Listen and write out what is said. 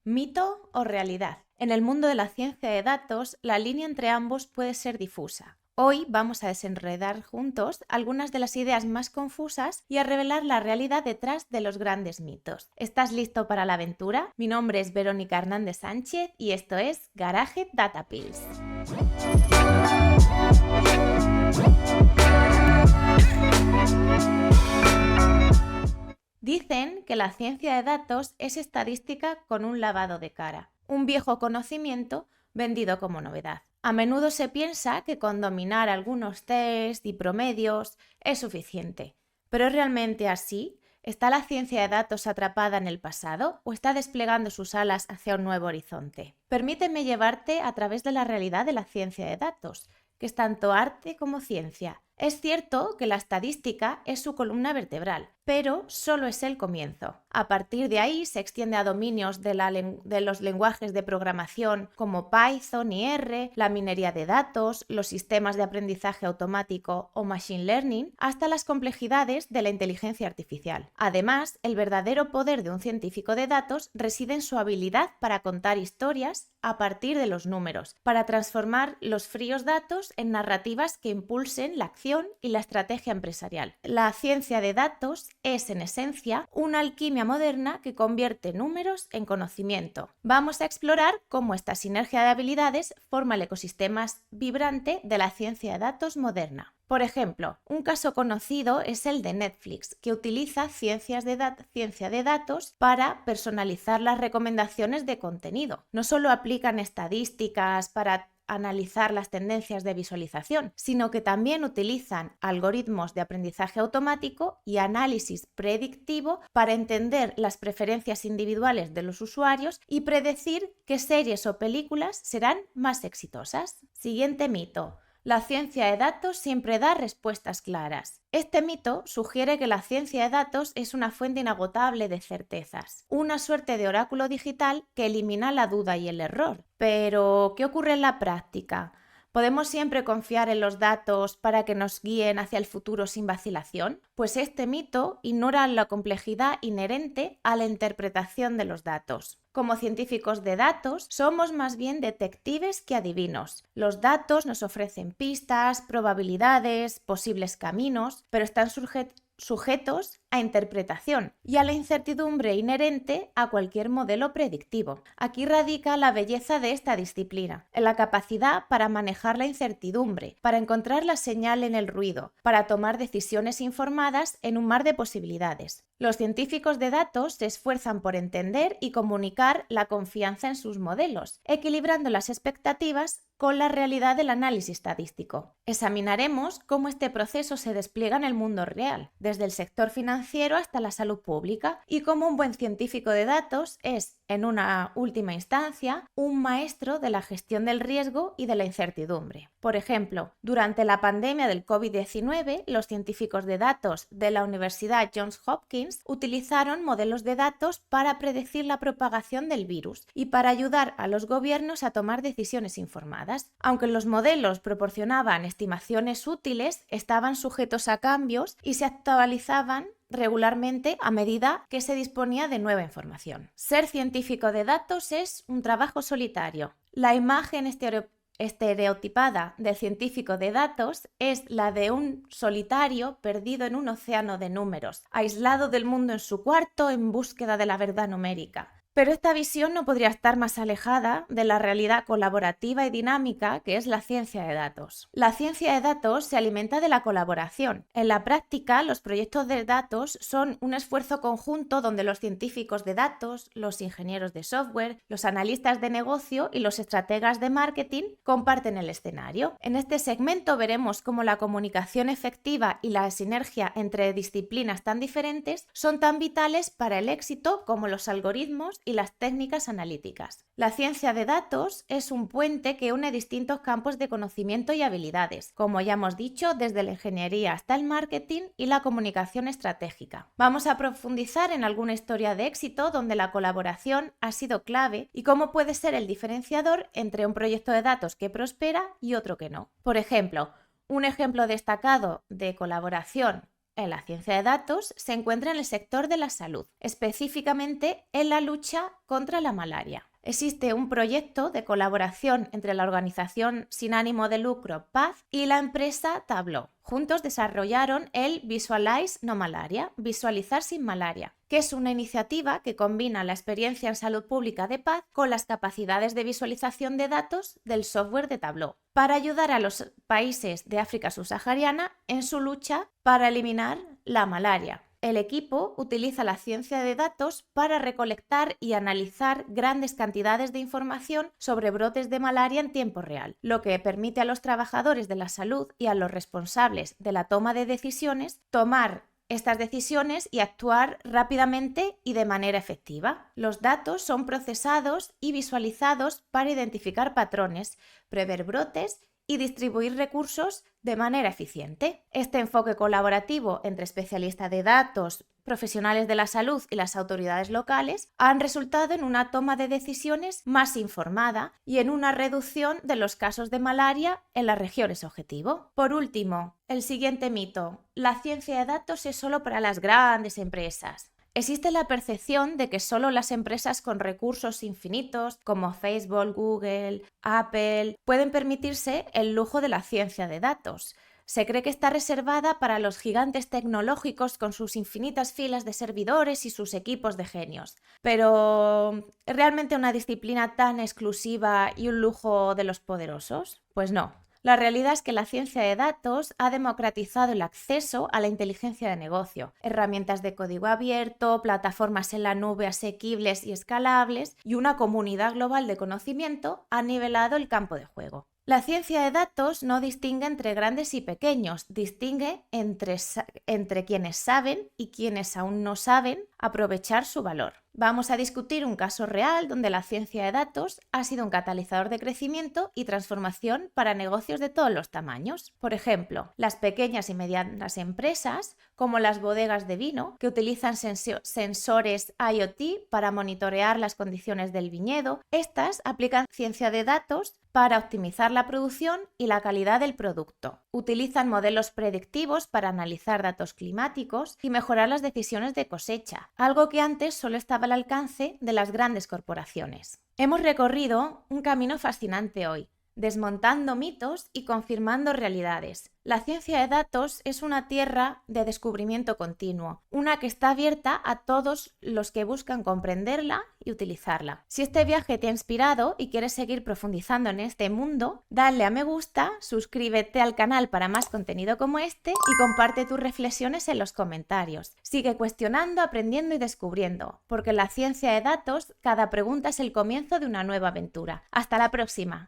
¿Mito o realidad? En el mundo de la ciencia de datos, la línea entre ambos puede ser difusa. Hoy vamos a desenredar juntos algunas de las ideas más confusas y a revelar la realidad detrás de los grandes mitos. ¿Estás listo para la aventura? Mi nombre es Verónica Hernández Sánchez y esto es Garage Data Pills. Dicen que la ciencia de datos es estadística con un lavado de cara, un viejo conocimiento vendido como novedad. A menudo se piensa que con dominar algunos test y promedios es suficiente. ¿Pero es realmente así? ¿Está la ciencia de datos atrapada en el pasado o está desplegando sus alas hacia un nuevo horizonte? Permíteme llevarte a través de la realidad de la ciencia de datos, que es tanto arte como ciencia. Es cierto que la estadística es su columna vertebral, pero solo es el comienzo. A partir de ahí se extiende a dominios de los lenguajes de programación como Python y R, la minería de datos, los sistemas de aprendizaje automático o machine learning, hasta las complejidades de la inteligencia artificial. Además, el verdadero poder de un científico de datos reside en su habilidad para contar historias a partir de los números, para transformar los fríos datos en narrativas que impulsen la acción y la estrategia empresarial. La ciencia de datos es, en esencia, una alquimia moderna que convierte números en conocimiento. Vamos a explorar cómo esta sinergia de habilidades forma el ecosistema vibrante de la ciencia de datos moderna. Por ejemplo, un caso conocido es el de Netflix, que utiliza ciencia de datos para personalizar las recomendaciones de contenido. No solo aplican estadísticas para analizar las tendencias de visualización, sino que también utilizan algoritmos de aprendizaje automático y análisis predictivo para entender las preferencias individuales de los usuarios y predecir qué series o películas serán más exitosas. Siguiente mito. La ciencia de datos siempre da respuestas claras. Este mito sugiere que la ciencia de datos es una fuente inagotable de certezas, una suerte de oráculo digital que elimina la duda y el error. Pero, ¿qué ocurre en la práctica? ¿Podemos siempre confiar en los datos para que nos guíen hacia el futuro sin vacilación? Pues este mito ignora la complejidad inherente a la interpretación de los datos. Como científicos de datos, somos más bien detectives que adivinos. Los datos nos ofrecen pistas, probabilidades, posibles caminos, pero están sujetos a interpretación y a la incertidumbre inherente a cualquier modelo predictivo. Aquí radica la belleza de esta disciplina, en la capacidad para manejar la incertidumbre, para encontrar la señal en el ruido, para tomar decisiones informadas en un mar de posibilidades. Los científicos de datos se esfuerzan por entender y comunicar la confianza en sus modelos, equilibrando las expectativas con la realidad del análisis estadístico. Examinaremos cómo este proceso se despliega en el mundo real, desde el sector financiero hasta la salud pública, y cómo un buen científico de datos es, en una última instancia, un maestro de la gestión del riesgo y de la incertidumbre. Por ejemplo, durante la pandemia del COVID-19, los científicos de datos de la Universidad Johns Hopkins utilizaron modelos de datos para predecir la propagación del virus y para ayudar a los gobiernos a tomar decisiones informadas. Aunque los modelos proporcionaban estimaciones útiles, estaban sujetos a cambios y se actualizaban regularmente a medida que se disponía de nueva información. Ser científico de datos es un trabajo solitario. La imagen estereotipada del científico de datos es la de un solitario perdido en un océano de números, aislado del mundo en su cuarto en búsqueda de la verdad numérica. Pero esta visión no podría estar más alejada de la realidad colaborativa y dinámica que es la ciencia de datos. La ciencia de datos se alimenta de la colaboración. En la práctica, los proyectos de datos son un esfuerzo conjunto donde los científicos de datos, los ingenieros de software, los analistas de negocio y los estrategas de marketing comparten el escenario. En este segmento veremos cómo la comunicación efectiva y la sinergia entre disciplinas tan diferentes son tan vitales para el éxito como los algoritmos y las técnicas analíticas. La ciencia de datos es un puente que une distintos campos de conocimiento y habilidades, como ya hemos dicho, desde la ingeniería hasta el marketing y la comunicación estratégica. Vamos a profundizar en alguna historia de éxito donde la colaboración ha sido clave y cómo puede ser el diferenciador entre un proyecto de datos que prospera y otro que no. Por ejemplo, un ejemplo destacado de colaboración en la ciencia de datos se encuentra en el sector de la salud, específicamente en la lucha contra la malaria. Existe un proyecto de colaboración entre la organización sin ánimo de lucro Paz y la empresa Tableau. Juntos desarrollaron el Visualize No Malaria, Visualizar sin malaria, que es una iniciativa que combina la experiencia en salud pública de Paz con las capacidades de visualización de datos del software de Tableau, para ayudar a los países de África subsahariana en su lucha para eliminar la malaria. El equipo utiliza la ciencia de datos para recolectar y analizar grandes cantidades de información sobre brotes de malaria en tiempo real, lo que permite a los trabajadores de la salud y a los responsables de la toma de decisiones tomar estas decisiones y actuar rápidamente y de manera efectiva. Los datos son procesados y visualizados para identificar patrones, prever brotes y distribuir recursos de manera eficiente. Este enfoque colaborativo entre especialistas de datos, profesionales de la salud y las autoridades locales han resultado en una toma de decisiones más informada y en una reducción de los casos de malaria en las regiones objetivo. Por último, el siguiente mito: la ciencia de datos es solo para las grandes empresas. Existe la percepción de que solo las empresas con recursos infinitos, como Facebook, Google, Apple, pueden permitirse el lujo de la ciencia de datos. Se cree que está reservada para los gigantes tecnológicos con sus infinitas filas de servidores y sus equipos de genios. Pero, ¿es realmente una disciplina tan exclusiva y un lujo de los poderosos? Pues no. La realidad es que la ciencia de datos ha democratizado el acceso a la inteligencia de negocio, herramientas de código abierto, plataformas en la nube asequibles y escalables y una comunidad global de conocimiento han nivelado el campo de juego. La ciencia de datos no distingue entre grandes y pequeños, distingue entre quienes saben y quienes aún no saben aprovechar su valor. Vamos a discutir un caso real donde la ciencia de datos ha sido un catalizador de crecimiento y transformación para negocios de todos los tamaños. Por ejemplo, las pequeñas y medianas empresas, como las bodegas de vino, que utilizan sensores IoT para monitorear las condiciones del viñedo. Estas aplican ciencia de datos para optimizar la producción y la calidad del producto. Utilizan modelos predictivos para analizar datos climáticos y mejorar las decisiones de cosecha, algo que antes solo estaba al alcance de las grandes corporaciones. Hemos recorrido un camino fascinante hoy, desmontando mitos y confirmando realidades. La ciencia de datos es una tierra de descubrimiento continuo, una que está abierta a todos los que buscan comprenderla y utilizarla. Si este viaje te ha inspirado y quieres seguir profundizando en este mundo, dale a me gusta, suscríbete al canal para más contenido como este y comparte tus reflexiones en los comentarios. Sigue cuestionando, aprendiendo y descubriendo, porque en la ciencia de datos cada pregunta es el comienzo de una nueva aventura. ¡Hasta la próxima!